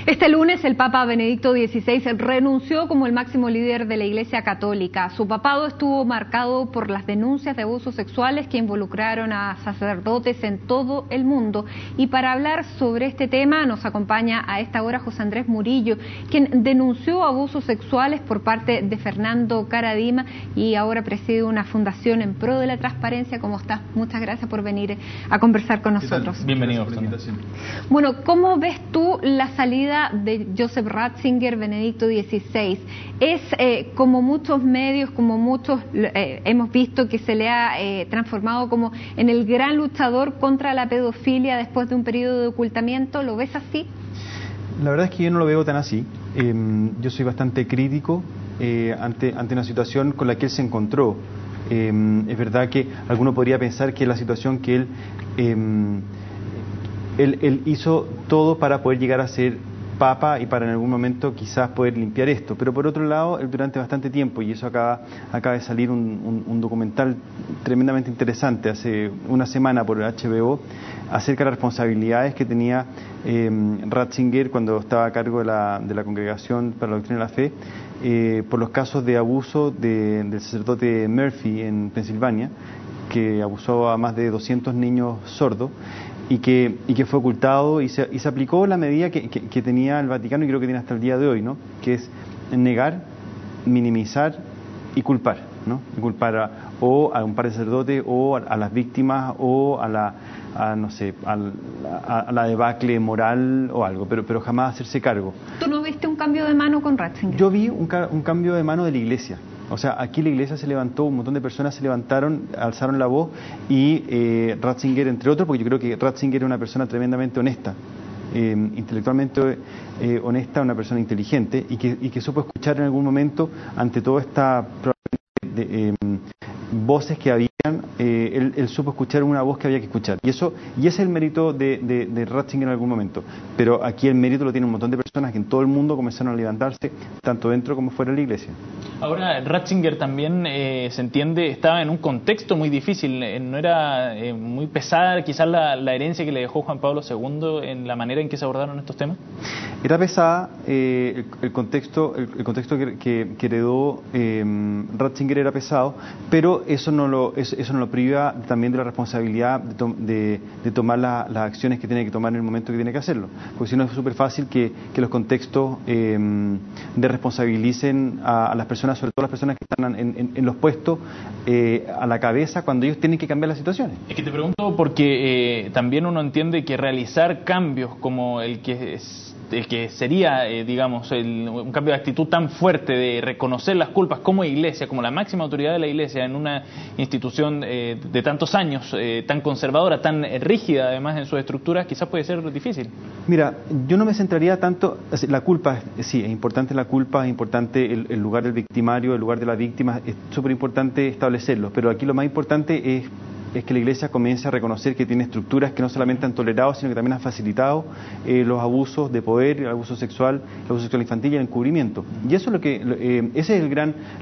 Este lunes el Papa Benedicto XVI renunció como el máximo líder de la Iglesia Católica. Su papado estuvo marcado por las denuncias de abusos sexuales que involucraron a sacerdotes en todo el mundo. Y para hablar sobre este tema nos acompaña a esta hora José Andrés Murillo, quien denunció abusos sexuales por parte de Fernando Karadima y ahora preside una fundación en pro de la transparencia. ¿Cómo estás? Muchas gracias por venir a conversar con nosotros. Bienvenido por la invitación. Bueno, ¿cómo ves tú la salida de Joseph Ratzinger, Benedicto XVI? Es como muchos medios, como muchos hemos visto que se le ha transformado como en el gran luchador contra la pedofilia después de un periodo de ocultamiento. ¿Lo ves así? La verdad es que yo no lo veo tan así. Yo soy bastante crítico ante una situación con la que él se encontró. Es verdad que alguno podría pensar que la situación que él hizo todo para poder llegar a ser Papa y para en algún momento quizás poder limpiar esto, pero por otro lado, él durante bastante tiempo, y eso acaba de salir un documental tremendamente interesante hace una semana por el HBO, acerca de las responsabilidades que tenía Ratzinger cuando estaba a cargo de la Congregación para la Doctrina de la Fe, por los casos de abuso del sacerdote Murphy en Pensilvania, que abusó a más de 200 niños sordos, y que fue ocultado y se aplicó la medida que tenía el Vaticano y creo que tiene hasta el día de hoy, ¿no? Que es negar, minimizar y culpar, ¿no? Y culpar o a un par de sacerdotes o a las víctimas o a la debacle moral o algo, pero jamás hacerse cargo. ¿Tú no viste un cambio de mano con Ratzinger? Yo vi un cambio de mano de la Iglesia. O sea, aquí la Iglesia se levantó, un montón de personas se levantaron, alzaron la voz y Ratzinger, entre otros, porque yo creo que Ratzinger era una persona tremendamente honesta, intelectualmente honesta, una persona inteligente y que supo escuchar en algún momento ante toda esta voces que habían, él supo escuchar una voz que había que escuchar. Y ese es el mérito de Ratzinger en algún momento. Pero aquí el mérito lo tiene un montón de personas que en todo el mundo comenzaron a levantarse, tanto dentro como fuera de la Iglesia. Ahora, Ratzinger también, se entiende, estaba en un contexto muy difícil, no era muy pesada quizás la herencia que le dejó Juan Pablo II en la manera en que se abordaron estos temas. Era pesada, el contexto que heredó Ratzinger era pesado, pero eso no lo priva también de la responsabilidad de tomar las acciones que tiene que tomar en el momento que tiene que hacerlo, porque si no es súper fácil que los contextos responsabilicen a las personas, sobre todo las personas que están en los puestos a la cabeza cuando ellos tienen que cambiar las situaciones. Es que te pregunto porque también uno entiende que realizar cambios como el que sería, digamos, un cambio de actitud tan fuerte de reconocer las culpas como Iglesia, como la máxima autoridad de la Iglesia en una institución de tantos años, tan conservadora, tan rígida además en sus estructuras, quizás puede ser difícil. Mira, yo no me centraría tanto, la culpa, sí, es importante la culpa, es importante el lugar del victimario, el lugar de la víctima, es súper importante establecerlo, pero aquí lo más importante es que la Iglesia comience a reconocer que tiene estructuras que no solamente han tolerado, sino que también han facilitado los abusos de poder, el abuso sexual infantil y el encubrimiento. Y eso es esa es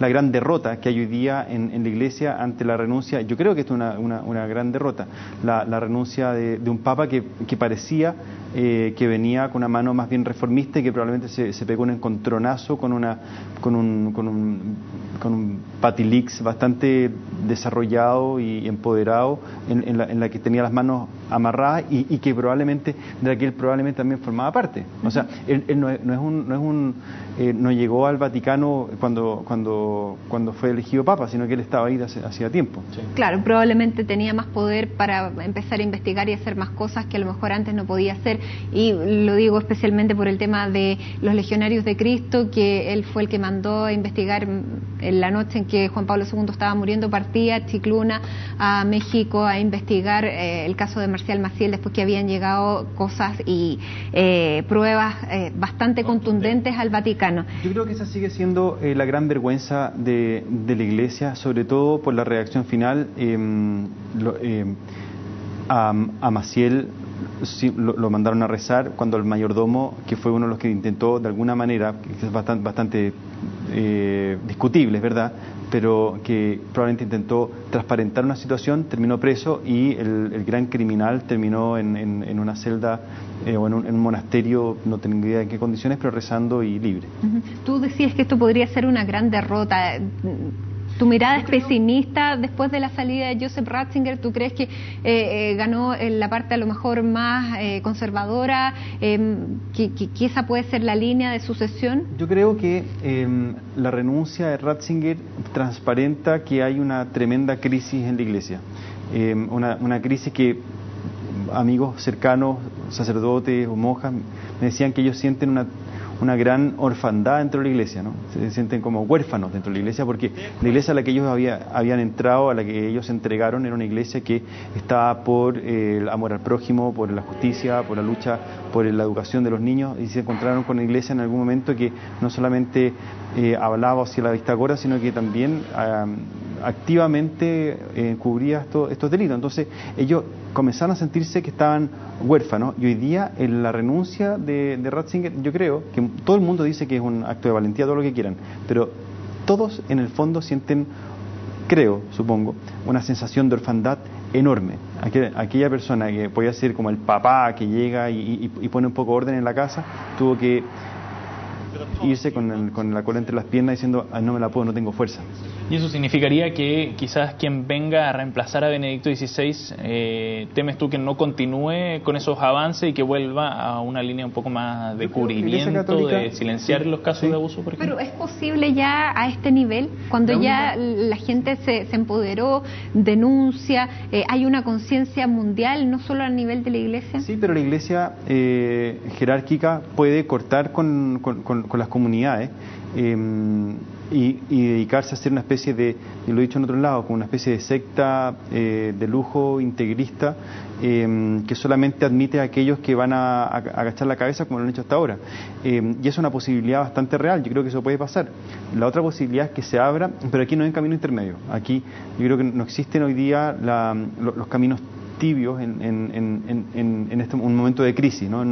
la gran derrota que hay hoy día en la Iglesia ante la renuncia. Yo creo que esto es una gran derrota, la renuncia de un Papa que parecía que venía con una mano más bien reformista y que probablemente se pegó un encontronazo con un patilix bastante desarrollado y empoderado en la que tenía las manos amarradas y que probablemente de la que él probablemente también formaba parte. O sea, él no llegó al Vaticano cuando fue elegido Papa, sino que él estaba ahí hacía tiempo. Sí. Claro, probablemente tenía más poder para empezar a investigar y hacer más cosas que a lo mejor antes no podía hacer, y lo digo especialmente por el tema de los legionarios de Cristo, que él fue el que mandó a investigar en la noche en que Juan Pablo II estaba muriendo, partía a Chicluna, a México, a investigar el caso de Marcial Maciel, después que habían llegado cosas y pruebas bastante contundentes al Vaticano. Yo creo que esa sigue siendo la gran vergüenza de la Iglesia, sobre todo por la reacción final a Maciel. sí, lo mandaron a rezar cuando el mayordomo, que fue uno de los que intentó de alguna manera, que es bastante discutible, es verdad, pero que probablemente intentó transparentar una situación, terminó preso y el gran criminal terminó en una celda o en un monasterio, no tengo idea en qué condiciones, pero rezando y libre. Tú decías que esto podría ser una gran derrota. ¿Tu mirada es pesimista después de la salida de Joseph Ratzinger? ¿Tú crees que ganó la parte a lo mejor más conservadora, que esa puede ser la línea de sucesión? Yo creo que la renuncia de Ratzinger transparenta que hay una tremenda crisis en la Iglesia. Una crisis que amigos cercanos, sacerdotes o monjas, me decían que ellos sienten una gran orfandad dentro de la iglesia, ¿no? Se sienten como huérfanos dentro de la iglesia, porque la iglesia a la que ellos habían entrado, a la que ellos se entregaron, era una iglesia que estaba por el amor al prójimo, por la justicia, por la lucha, por la educación de los niños, y se encontraron con una iglesia en algún momento que no solamente hablaba hacia la vista gorda, sino que también activamente encubría estos delitos. Entonces ellos comenzaron a sentirse que estaban huérfanos, y hoy día en la renuncia de Ratzinger, yo creo que todo el mundo dice que es un acto de valentía, todo lo que quieran, pero todos en el fondo sienten, supongo, una sensación de orfandad enorme. Aquella persona que podía ser como el papá que llega y pone un poco de orden en la casa, tuvo que irse con la cola entre las piernas diciendo, no me la puedo, no tengo fuerza. Y eso significaría que quizás quien venga a reemplazar a Benedicto XVI, temes tú que no continúe con esos avances y que vuelva a una línea un poco más de cubrimiento, de silenciar los casos de abuso, por ejemplo. Pero ¿es posible ya a este nivel, cuando ya la gente se empoderó, denuncia, hay una conciencia mundial, no solo a nivel de la Iglesia? Sí, pero la Iglesia jerárquica puede cortar con las comunidades y dedicarse a hacer una especie de, y lo he dicho en otro lado, como una especie de secta de lujo integrista que solamente admite a aquellos que van a agachar la cabeza como lo han hecho hasta ahora. Y es una posibilidad bastante real, yo creo que eso puede pasar. La otra posibilidad es que se abra, pero aquí no hay un camino intermedio. Aquí yo creo que no existen hoy día los caminos tibios en un momento de crisis, ¿no?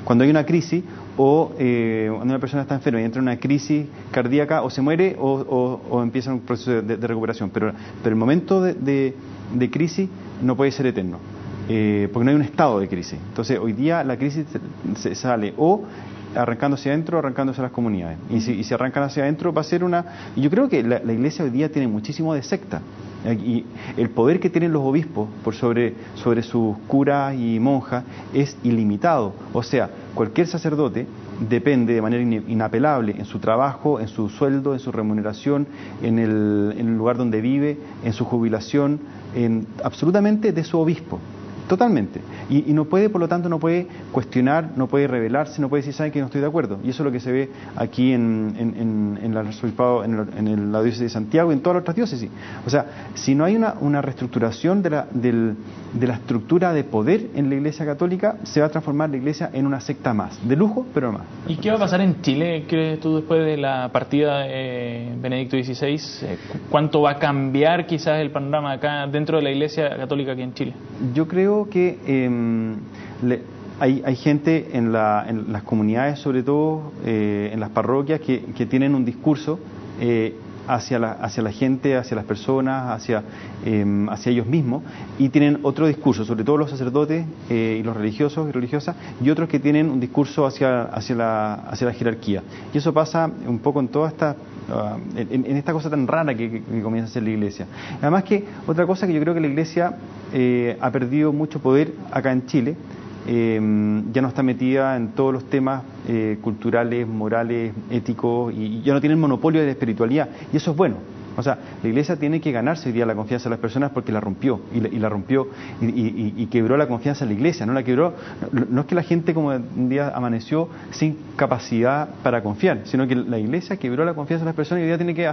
Cuando hay una crisis o cuando una persona está enferma y entra en una crisis cardíaca, o se muere o empieza un proceso de recuperación, pero el momento de crisis no puede ser eterno, porque no hay un estado de crisis. Entonces hoy día la crisis se sale o arrancando hacia adentro o arrancándose a las comunidades, y si arrancan hacia adentro va a ser y yo creo que la Iglesia hoy día tiene muchísimo de secta, y el poder que tienen los obispos sobre sus curas y monjas es ilimitado. O sea, cualquier sacerdote depende de manera inapelable en su trabajo, en su sueldo, en su remuneración, en el lugar donde vive, en su jubilación, absolutamente de su obispo. Totalmente. Y no puede, por lo tanto, no puede cuestionar, no puede rebelarse, no puede decir, ¿saben que no estoy de acuerdo? Y eso es lo que se ve aquí en el arzobispado, en la diócesis de Santiago y en todas las otras diócesis. O sea, si no hay una reestructuración de la estructura de poder en la Iglesia Católica, se va a transformar la Iglesia en una secta más, de lujo, pero más. ¿Y qué va a pasar en Chile, crees tú, después de la partida de Benedicto XVI? ¿Cuánto va a cambiar quizás el panorama acá dentro de la Iglesia Católica aquí en Chile? Yo creo que hay gente en las comunidades, sobre todo en las parroquias, que tienen un discurso hacia la gente, hacia las personas, hacia ellos mismos, y tienen otro discurso, sobre todo los sacerdotes y los religiosos y religiosas, y otros que tienen un discurso hacia la jerarquía. Y eso pasa un poco en toda en esta cosa tan rara que comienza a hacer la Iglesia. Además que otra cosa que yo creo que la Iglesia ha perdido mucho poder acá en Chile, ya no está metida en todos los temas culturales, morales, éticos, y ya no tiene el monopolio de la espiritualidad, y eso es bueno. O sea, la Iglesia tiene que ganarse hoy día la confianza de las personas, porque la rompió, y la rompió y quebró la confianza en la Iglesia. No la quebró, no es que la gente como un día amaneció sin capacidad para confiar, sino que la Iglesia quebró la confianza de las personas y hoy día tiene que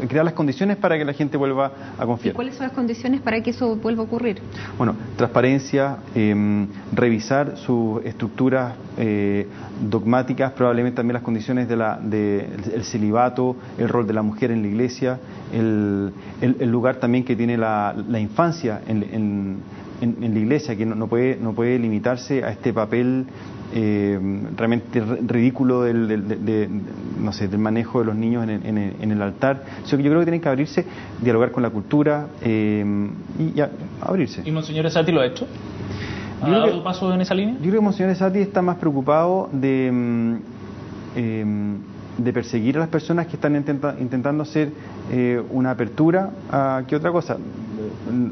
crear las condiciones para que la gente vuelva a confiar. ¿Y cuáles son las condiciones para que eso vuelva a ocurrir? Bueno, transparencia, revisar sus estructuras dogmáticas, probablemente también las condiciones del celibato, el rol de la mujer en la Iglesia, el lugar también que tiene la infancia en en la Iglesia, que no puede limitarse a este papel realmente ridículo no sé, del manejo de los niños en el altar. Yo creo que tienen que abrirse, dialogar con la cultura y abrirse. ¿Y Monseñor Esati lo ha hecho? ¿Ha dado paso en esa línea? Yo creo que Monseñor Esati está más preocupado de perseguir a las personas que están intentando hacer una apertura que otra cosa.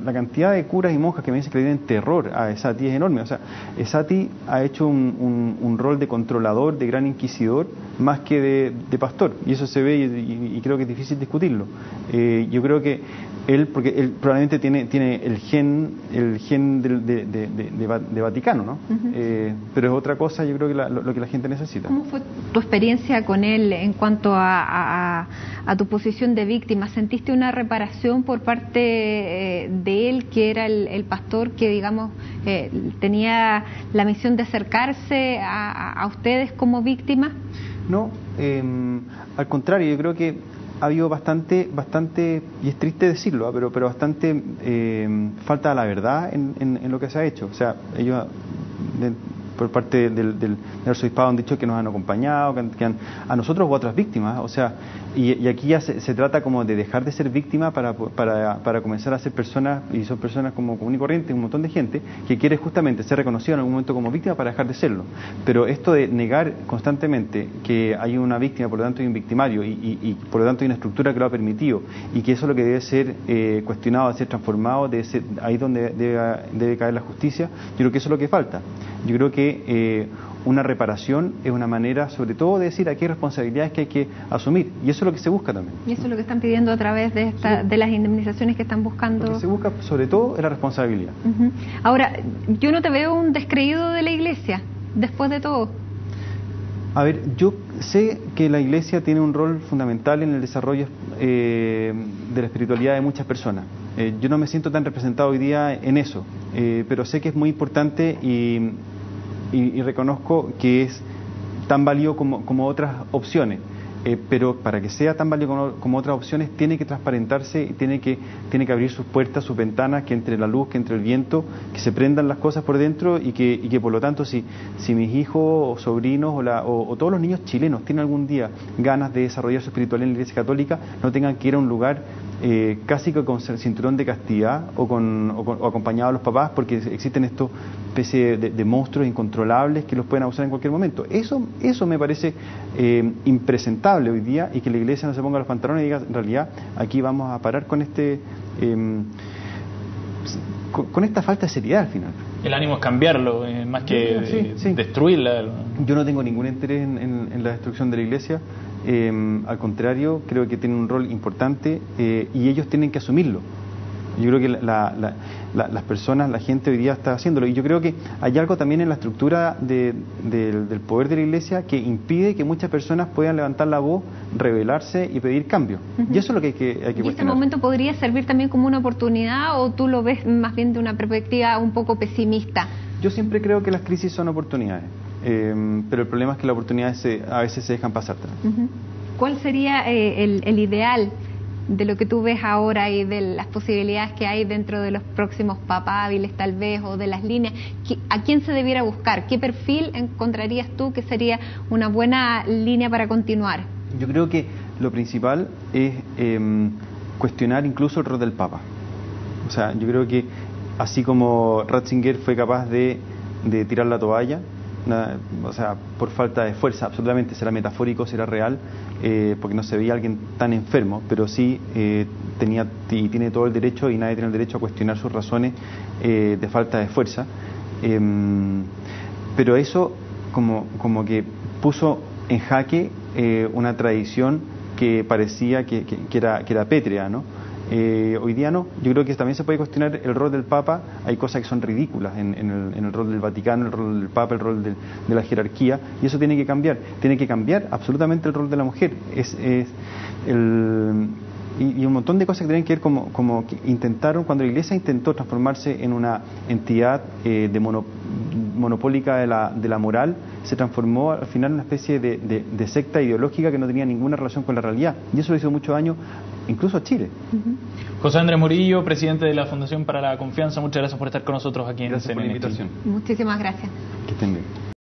La cantidad de curas y monjas que me dicen que le tienen terror a Esati es enorme. O sea, Esati ha hecho un rol de controlador, de gran inquisidor, más que de pastor, y eso se ve y creo que es difícil discutirlo. Yo creo que porque él probablemente tiene el gen de Vaticano, ¿no? Pero es otra cosa, yo creo que lo que la gente necesita. ¿Cómo fue tu experiencia con él en cuanto a tu posición de víctima? ¿Sentiste una reparación por parte de él, que era el pastor que, digamos, tenía la misión de acercarse a ustedes como víctimas? No, al contrario, yo creo que ha habido bastante, y es triste decirlo, pero bastante falta de la verdad en lo que se ha hecho. O sea, ellos por parte del arzobispado han dicho que nos han acompañado, que a nosotros u otras víctimas. O sea, y aquí ya se trata como de dejar de ser víctima para comenzar a ser personas, y son personas como común y corriente, un montón de gente que quiere justamente ser reconocido en algún momento como víctima para dejar de serlo. Pero esto de negar constantemente que hay una víctima, por lo tanto hay un victimario, y por lo tanto hay una estructura que lo ha permitido, y que eso es lo que debe ser cuestionado, debe ser transformado, debe ser ahí donde debe caer la justicia. Yo creo que eso es lo que falta. Yo creo que una reparación es una manera, sobre todo, de decir aquí hay responsabilidades que hay que asumir, y eso es lo que se busca también. Y eso es lo que están pidiendo a través de de las indemnizaciones que están buscando. Lo que se busca, sobre todo, es la responsabilidad. Ahora, yo no te veo un descreído de la Iglesia, después de todo. A ver, yo sé que la Iglesia tiene un rol fundamental en el desarrollo de la espiritualidad de muchas personas. Yo no me siento tan representado hoy día en eso, pero sé que es muy importante y reconozco que es tan válido como otras opciones. Pero para que sea tan válido como otras opciones, tiene que transparentarse y tiene que abrir sus puertas, sus ventanas, que entre la luz, que entre el viento, que se prendan las cosas por dentro, y que por lo tanto si mis hijos o sobrinos o todos los niños chilenos tienen algún día ganas de desarrollar su espiritualidad en la Iglesia Católica, no tengan que ir a un lugar casi que con cinturón de castidad o acompañados de los papás, porque existen estos especie de monstruos incontrolables que los pueden abusar en cualquier momento. Eso me parece impresentable hoy día, y que la Iglesia no se ponga los pantalones y diga, en realidad aquí vamos a parar con con esta falta de seriedad al final. El ánimo es cambiarlo, más que destruirla. Yo no tengo ningún interés en la destrucción de la Iglesia. Al contrario, creo que tienen un rol importante y ellos tienen que asumirlo. Yo creo que las personas, la gente hoy día está haciéndolo, y yo creo que hay algo también en la estructura del poder de la Iglesia que impide que muchas personas puedan levantar la voz, rebelarse y pedir cambio. Y eso es lo que hay que cuestionar. ¿Y este momento podría servir también como una oportunidad, o tú lo ves más bien de una perspectiva un poco pesimista? Yo siempre creo que las crisis son oportunidades, pero el problema es que las oportunidades a veces se dejan pasar. ¿Cuál sería el ideal de lo que tú ves ahora y de las posibilidades que hay dentro de los próximos papabiles tal vez, o de las líneas? ¿A quién se debiera buscar? ¿Qué perfil encontrarías tú que sería una buena línea para continuar? Yo creo que lo principal es cuestionar incluso el rol del Papa. O sea, yo creo que así como Ratzinger fue capaz de tirar la toalla, o sea, por falta de fuerza, absolutamente, será metafórico, será real, porque no se veía alguien tan enfermo, pero sí tenía y tiene todo el derecho, y nadie tiene el derecho a cuestionar sus razones de falta de fuerza. Pero eso como que puso en jaque una tradición que parecía que era pétrea, ¿no? Hoy día no. Yo creo que también se puede cuestionar el rol del Papa. Hay cosas que son ridículas en el rol del Vaticano, el rol del Papa, el rol de la jerarquía, y eso tiene que cambiar. Tiene que cambiar absolutamente el rol de la mujer. Y un montón de cosas que tienen que ver como que intentaron, cuando la Iglesia intentó transformarse en una entidad monopólica de la moral se transformó al final en una especie de secta ideológica que no tenía ninguna relación con la realidad. Y eso le hizo mucho daño incluso a Chile. José Andrés Murillo, presidente de la Fundación para la Confianza, muchas gracias por estar con nosotros aquí en CNN. Gracias por la invitación. Muchísimas gracias. Que estén bien.